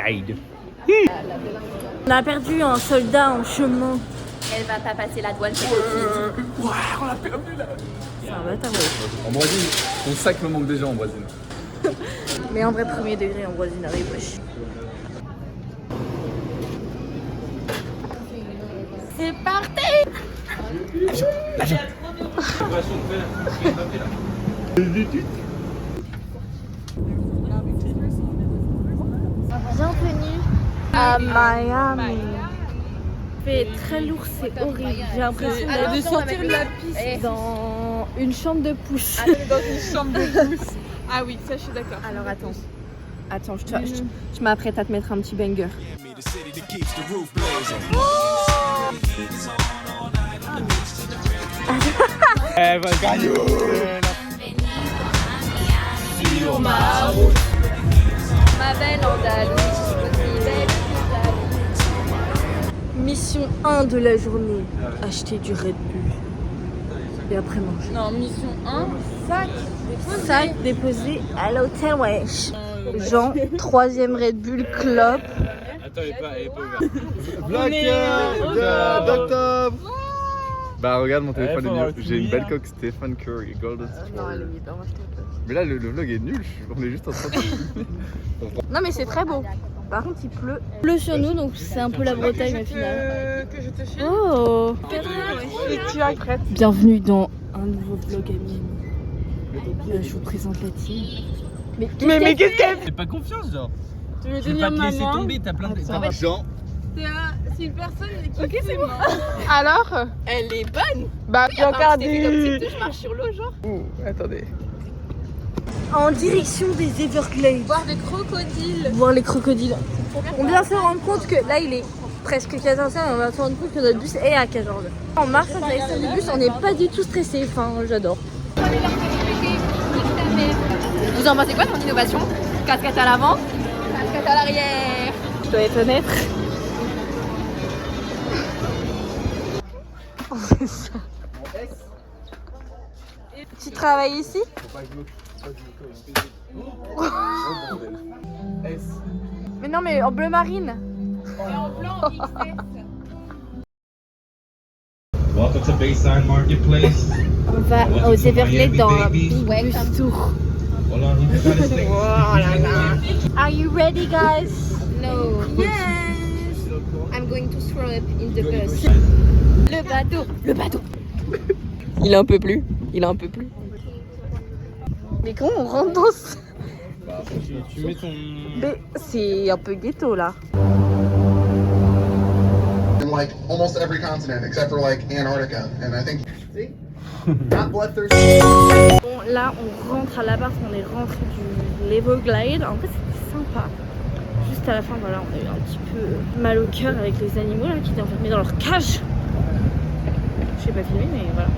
ride. On a perdu un soldat en chemin. Elle va pas passer la douane, cette copine. Ouais, on l'a perdu là. C'est un bâtard, ouais. En Brésil, ton sac me manque déjà en Brésil. Mais en vrai, premier degré en voisinnerie, wesh. C'est parti. Bienvenue à Miami. Il fait très lourd, c'est horrible. J'ai l'impression de sortir de la piste dans une chambre de pouce. Dans une chambre de pouce. Ah oui, ça je suis d'accord. Alors attends, je m'apprête à te mettre un petit banger. Elle va gagner. Sur ma route, ma belle Andalouse, aussi belle que Mission 1 de la journée, acheter du Red Bull. Et après manger. Non, mission 1, sac. Sac déposé à l'hôtel, wesh. Jean, 3e Red Bull Club. Attends, elle est pas ouverte. Black d'octobre. Bah regarde mon téléphone est mieux. J'ai une belle coque Stephen Curry Golden Story. Non, elle est bien, moi je te plaît. Mais là le vlog est nul, on est juste en train de... Non mais c'est très beau. Par contre il pleut. Il pleut sur nous donc c'est un peu la Bretagne au final. Que je te filme. Oh. Et tu es prête. Bienvenue dans un nouveau vlog à Miami. Je vous présente la team. Mais qu'est-ce qu'elle fait? J'ai pas confiance genre. Tu veux Je vais tenir pas te ma laisser main? tomber, t'as plein de... Jean. C'est une personne qui fait moi. Alors? Elle est bonne. Bah, j'ai encore Comme si je marche sur l'eau, genre. Ouh, attendez. En direction des Everglades. Voir des crocodiles. Voir les crocodiles. On vient se rendre compte que là il est presque 14h et on va se rendre compte que notre bus est à 14h. On marche en direction du bus, on n'est pas du tout stressé. Enfin, j'adore. Vous en pensez quoi de mon innovation? Casquette à l'avant, casquette à l'arrière. Je dois être honnête. C'est ça. Tu travailles ici? Mais non, mais en bleu marine. Welcome to Bayside Marketplace. On va aux Everglades dans un bus tour. Hold on, everybody stay. Are you ready, guys? No. Yes. I'm going to throw up in the bus. Le bateau. Il en peut plus. Mais comment on rentre dans ce... Tu mets ton... Mais c'est un peu ghetto là. in like almost every continent except for like Antarctica, and I think not bloodthirsty. Bon, là on rentre à l'appart, on est rentré du l'Everglade. En fait c'était sympa. Juste à la fin, voilà, on a eu un petit peu mal au cœur avec les animaux là qui étaient enfermés dans leur cage. Je sais pas filmer, mais voilà.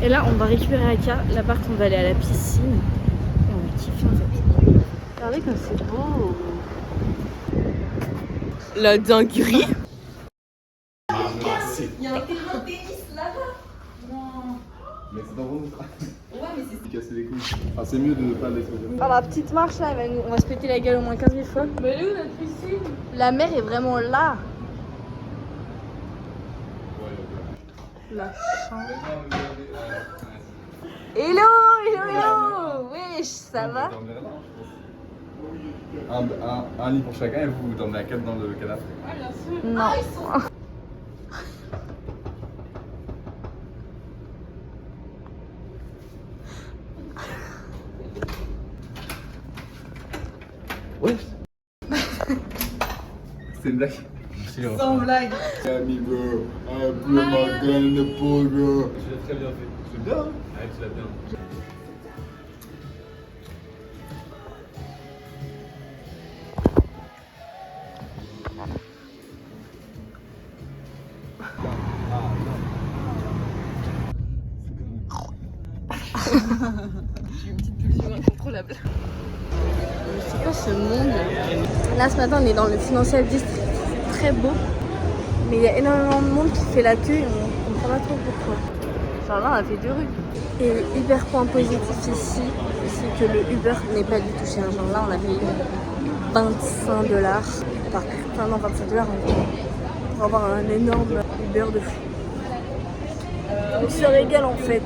Et là on va récupérer Aka. L'appart, on va aller à la piscine. Et on va kiffer en fait. Regardez comme c'est beau. La dinguerie. Mais c'est dans vos... Ouais, mais c'est casser les couilles. Enfin, c'est mieux de ne pas laisser. Alors la petite marche là, on va se péter la gueule au moins 15 000 fois. Mais elle est où notre piscine? La mer est vraiment là. La chambre. Hello. Wesh, ça va? Un lit pour chacun et vous dormez à 4 dans le canapé. Ah, bien sûr. Non. Ouais. C'est une blague. Sans blague. Amigo, un peu ma gueule de pogo. Tu l'as très bien fait. C'est bien, hein? Ouais, tu l'as bien. J'ai une petite pulsion incontrôlable. C'est quoi ce monde? Là ce matin on est dans le Financial District, c'est très beau. Mais il y a énormément de monde qui fait la queue et on comprend pas trop pourquoi. Genre là on a fait 2 rues. Et le Uber point positif ici, c'est que le Uber n'est pas du tout cher. Genre là on a payé $25. Enfin non, $25 pour avoir un énorme Uber de fou. On se régale en fait.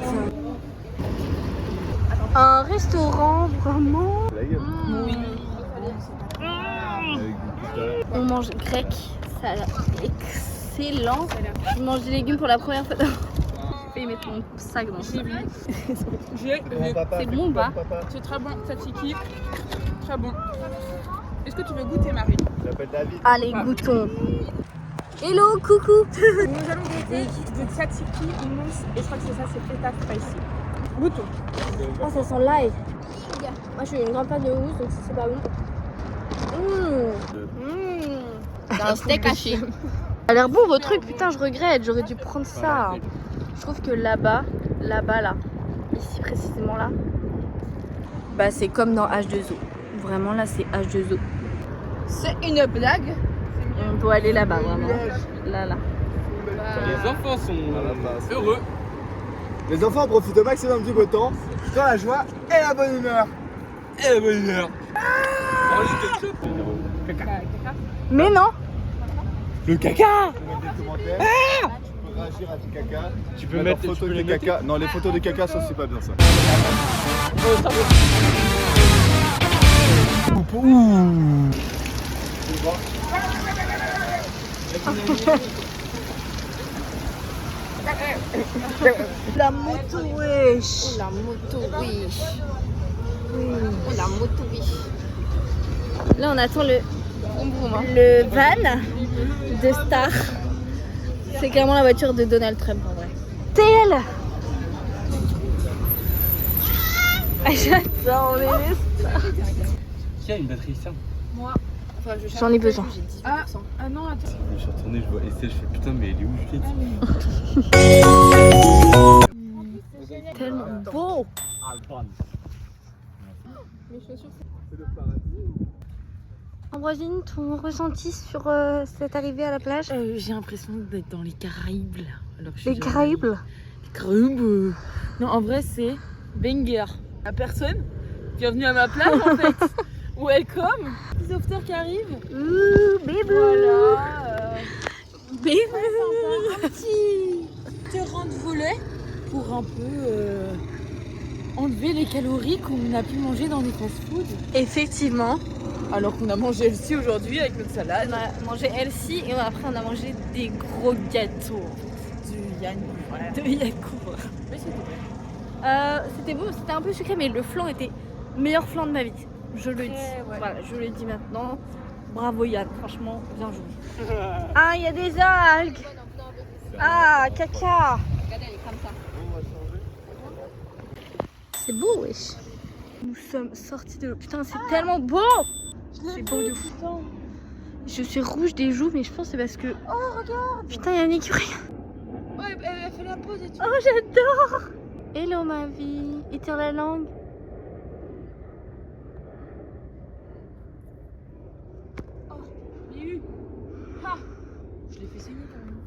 Un restaurant vraiment. Oui. On mange grec, ça a l'air excellent. Je mange des légumes pour la première fois. Je vais mettre mon sac dans ça. C'est bon ou pas? C'est très bon, tzatziki. Très bon. Est-ce que tu veux goûter, Marie? Allez, goûtons. Hello, coucou. Nous allons goûter du tzatziki immense. Et je crois que c'est ça, c'est feta spicy. Goûtons. Ah, ça sent l'ail. Moi, je suis une grande fan de houmous, donc c'est pas bon. C'est un steak haché. Ça a l'air bon vos trucs, putain, je regrette, j'aurais dû prendre ça. Je trouve que là-bas, là, ici précisément là, bah c'est comme dans H2O. Vraiment là, c'est H2O. C'est une blague. On doit aller là-bas, vraiment. Là. Les enfants sont heureux. Les enfants profitent au maximum du beau temps, dans la joie et la bonne humeur. Mais non. Le caca. Tu peux mettre des commentaires. Tu peux réagir à tes caca. Tu peux mettre photos de tes caca. Non, les photos de caca, ça c'est pas bien ça. La moto, wesh. La moto, oui. Oh, la moto, oui. Là, on attend le Vroom, hein. van de Star. C'est clairement la voiture de Donald Trump en vrai. TL. J'adore les Stars. Qui a une batterie ça? Moi. Enfin, J'en ai besoin. J'ai 18%. Ah non, attends. Je suis retourné, je vois Estelle, je fais putain, mais elle est où Juliette? Tellement beau. Mes chaussures, Ambroisine, ton ressenti sur cette arrivée à la plage? J'ai l'impression d'être dans les Caraïbes là. Alors, je suis Les jamais- Caraïbes? Les Caraïbes. Non, en vrai, c'est banger. La personne, bienvenue à ma plage en fait. Welcome. Les sauveteurs qui arrivent. Bébé. Voilà. Bébé. Un petit terrain de volet pour un peu enlever les calories qu'on a pu manger dans les fast-foods. Effectivement. Alors qu'on a mangé aussi aujourd'hui avec notre salade. On a mangé healthy et après on a mangé des gros gâteaux. Du yann. Voilà. De Yacourt. Mais c'était C'était beau, c'était un peu sucré, mais le flan était le meilleur flan de ma vie. Je le dis. ouais. Voilà, je le dis maintenant. Bravo Yann, franchement, bien joué. Ah, il y a des algues. Ah, caca. Regardez, elle est comme ça. C'est beau, wesh. Nous sommes sortis de l'eau. Putain, c'est tellement beau. C'est beau de fou. Je suis rouge des joues, mais je pense que c'est parce que... Oh, regarde. Putain, il y a un écureuil. Ouais, elle fait la pause et tout. Oh, j'adore. Hello, ma vie. Étire la langue. Je l'ai fait saigner quand même.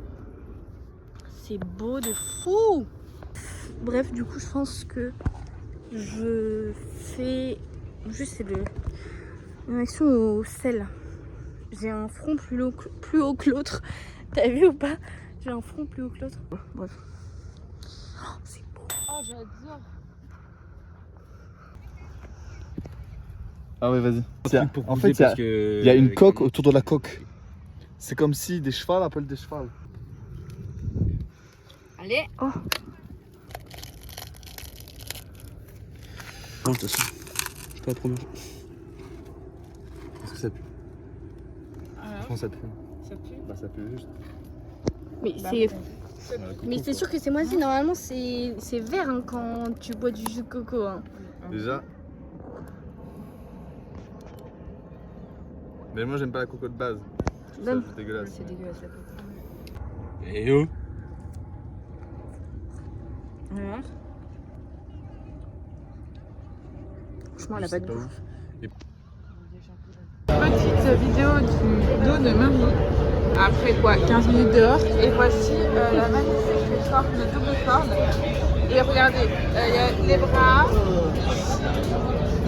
C'est beau de fou. Bref, du coup, je pense que je fais juste une action au sel. J'ai un front plus haut que l'autre. T'as vu ou pas? J'ai un front plus haut que l'autre. Bref. Oh, c'est beau. Oh, j'adore. Ah ouais, vas-y. En fait, il y a une coque autour de la coque. C'est comme si des chevals appellent des chevals. Allez. Oh. Non, de toute façon, je suis pas la première. Est-ce que ça pue? Je pense que ça pue. ça pue. Bah, ça pue juste. Mais c'est sûr que c'est moisi. Normalement, c'est vert hein, quand tu bois du jus de coco. Hein. Déjà. Mais moi, j'aime pas la coco de base. Je trouve ça juste dégueulasse. C'est dégueulasse la coco. Et oh! Franchement, elle a pas de goût. Petite vidéo du dos de Marie. Après quoi, 15 minutes dehors. Et voici la magnifique corde de double corde. Et regardez, il y a les bras,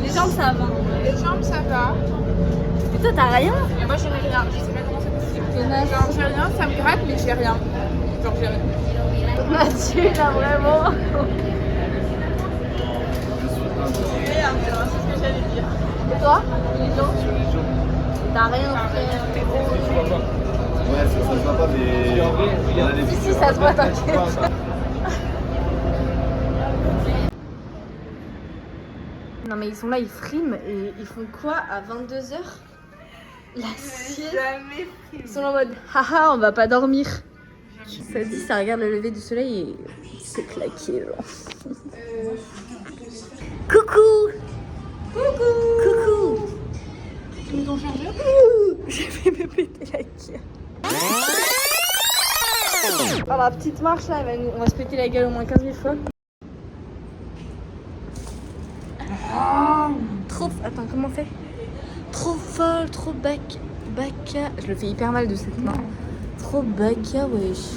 Les jambes, ça va. les jambes ça va. Et toi, t'as rien? Et moi, j'ai rien. Je sais pas comment c'est possible. Genre, j'ai rien, ça me gratte, mais j'ai rien. Genre, j'ai rien. Mathieu, là, vraiment. Merde, c'est ce que j'allais dire. Et toi? Les gens? T'as rien, frère. Ouais, ça se voit pas, mais. Si, ça se voit, t'inquiète. Non mais ils sont là, ils friment et ils font quoi à 22h? La sieste. Ils sont là en mode haha, on va pas dormir. Ça dit, ça regarde le lever du soleil et c'est claqué genre. Coucou. Coucou. Tu nous ont changé? J'ai fait me péter la gueule. Oh la petite marche là, on va se péter la gueule au moins 15 000 fois. Trop. Attends, comment on fait? Trop folle, trop baca. Je le fais hyper mal de cette main. Trop baca, wesh.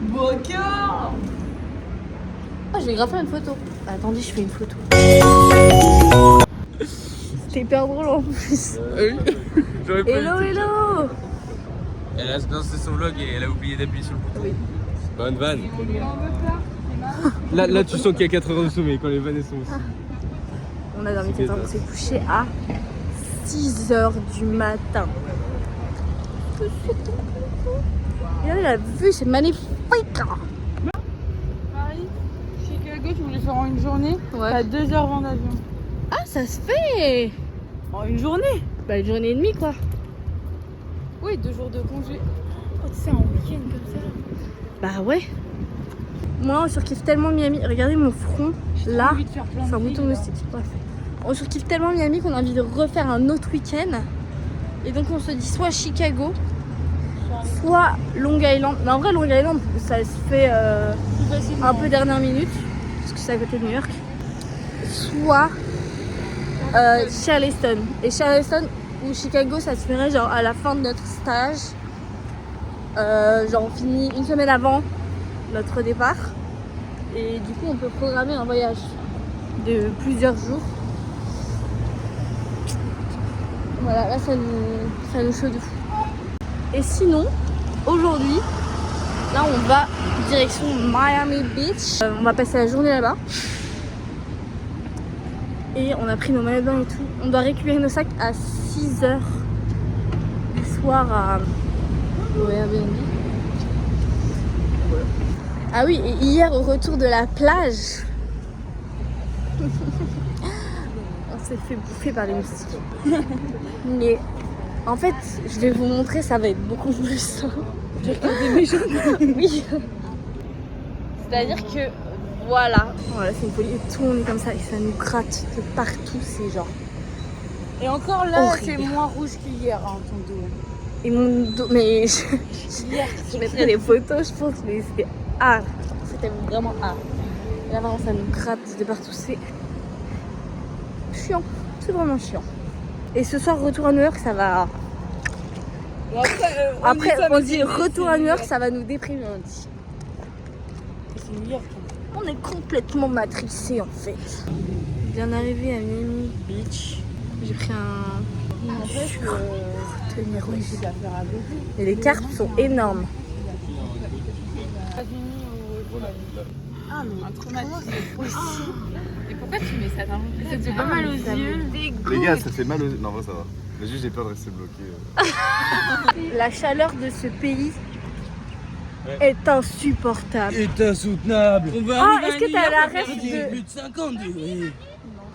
Baca. Oh, je vais grave faire une photo. Attendez, je fais une photo. C'était hyper drôle en plus. J'aurais pas Hello, hello. Elle a lancé son vlog et elle a oublié d'appuyer sur le bouton. Oui. Bonne vanne. Là, tu sens qu'il y a 4 heures de sommeil quand les vannes sont aussi. On a dormi 4 heures, on s'est couché à 6h du matin. Regardez la vue, c'est magnifique. Marie, Chicago, tu voulais faire en une journée? Ouais. T'as 2h20 d'avion. Ah, ça se fait. En une journée? Bah, une journée et demie quoi. Oui, 2 jours de congé. Oh, tu sais, un week-end comme ça. Bah ouais. Moi, on surkiffe tellement Miami. Regardez mon front. Là, envie de faire plein de c'est un trucs, bouton là. moustique. Bref. On surkiffe tellement Miami qu'on a envie de refaire un autre week-end. Et donc, on se dit soit Chicago, soit Long Island. Mais en vrai, Long Island, ça se fait un peu dernière minute. Parce que c'est à côté de New York. Soit Charleston. Et Charleston ou Chicago, ça se ferait genre à la fin de notre stage. Genre on finit une semaine avant notre départ. Et du coup on peut programmer un voyage de plusieurs jours. Voilà, là ça nous chaud de fou. Et sinon, aujourd'hui, là on va direction Miami Beach. On va passer la journée là-bas. Et on a pris nos maillots de bain et tout. On doit récupérer nos sacs à 6h du soir au Airbnb. Voilà. Ah oui, et hier au retour de la plage, on s'est fait bouffer par les moustiques. Mais en fait, je vais vous montrer, ça va être beaucoup plus simple. Oui. C'est-à-dire que voilà, c'est une folie. Et tout on est comme ça et ça nous gratte de partout, c'est genre. Et encore là, Horrible. c'est moins rouge qu'hier, hein, ton dos. Et mon dos, mais je mettrai des photos, je pense, mais c'était hard. C'était vraiment hard. Et là, vraiment, ça nous gratte de partout, c'est chiant. C'est vraiment chiant. Et ce soir, retour à New York, ça va. Bon, Après, on dit retour à New York, ça va nous déprimer, on dit. C'est New York. On est complètement matrixés en fait. Bien arrivé à Miami Beach, j'ai pris un tenir rouge. Et les cartes sont énormes. Ah, mais un traumatisme aussi. Et pourquoi tu mets ça dans le Ça te fait pas mal aux yeux. Les gars, ça fait mal aux yeux. Non, en vrai, ça va. Mais juste, j'ai peur de rester bloqué. La chaleur de ce pays est insupportable. est insoutenable. On va Ah, est-ce que t'as la rêve de... plus de 50 degrés. Non,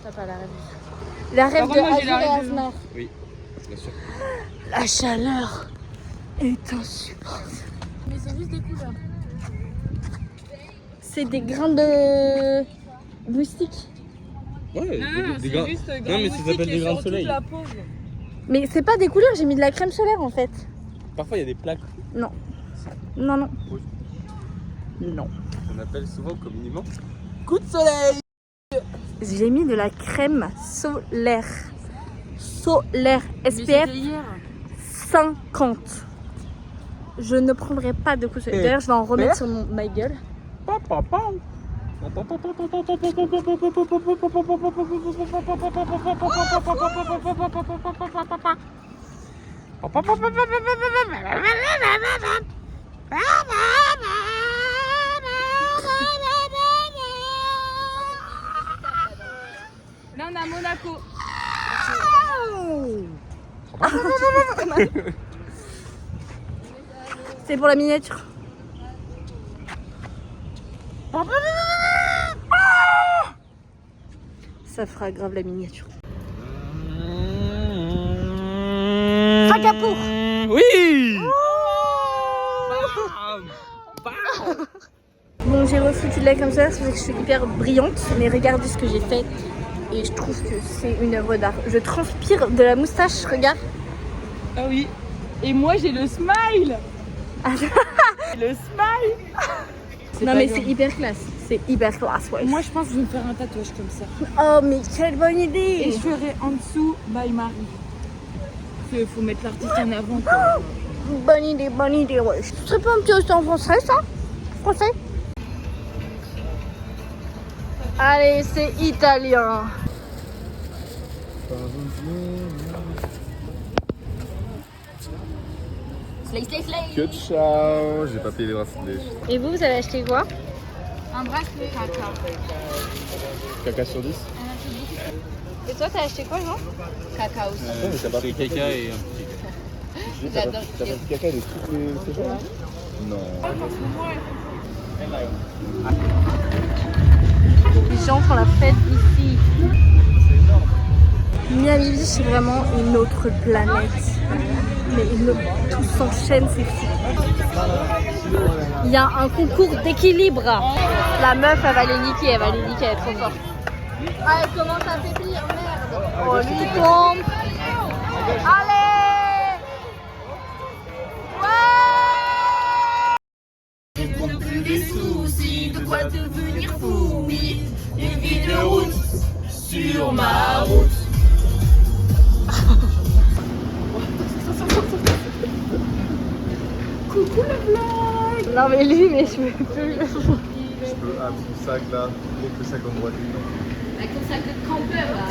t'as pas la rêve. La rêve Par de contre, moi, j'ai la Azur et rêve de- Asmar. Oui, bien sûr. La chaleur est insupportable. Mais c'est juste des couleurs. C'est des grains de moustiques. Ouais, C'est juste Non, mais ça s'appelle des grains de soleil. la peau. Mais c'est pas des couleurs, j'ai mis de la crème solaire en fait. Parfois, il y a des plaques. Non. Non, non. Non. On appelle souvent communément. Coup de soleil. J'ai mis de la crème solaire. Solaire. SPF 50. Je ne prendrai pas de coup de soleil. D'ailleurs, je vais en remettre sur ma gueule. Là, on est à Monaco. C'est pour la miniature. Ça fera grave la miniature. Singapour. Oui. Bon, j'ai refoutu de là comme ça, c'est parce que je suis hyper brillante, mais regardez ce que j'ai fait et je trouve que c'est une œuvre d'art. Je transpire de la moustache, regarde. Ah oui. Et moi, j'ai le smile. Le smile. Non mais c'est hyper classe, c'est hyper classe, ouais. Moi, je pense que je vais me faire un tatouage comme ça. Oh mais quelle bonne idée. Et je ferai en dessous by Marie. Il faut mettre l'artiste en avant. Quoi. Bonne idée, ouais. Ce serait pas un petit restaurant français, ça? Français? Allez, c'est italien. Que ciao. J'ai pas payé les bracelets. Et vous avez acheté quoi? Un bracelet caca. Caca sur 10. Et toi, t'as acheté quoi, Jean? Caca aussi. Ouais, mais t'as pas pris caca et un petit. J'adore. T'as pas de caca de tous les séjours? Non. Les gens font la fête ici. Miami Beach, c'est vraiment une autre planète. Mais tout s'enchaîne, c'est fou. Il y a un concours d'équilibre. La meuf, elle va les niquer, elle est trop forte. Ah, elle commence à faiblir, merde. Oh, lui tombe. Allez. Ouais. Des soucis, de quoi devenir fou, oui. Une vie de route sur ma route. Coucou le vlog. Non mais lui, mais je peux plus. Je peux un petit sac là, gros que ça comme voiture. Avec ton sac de campeur là.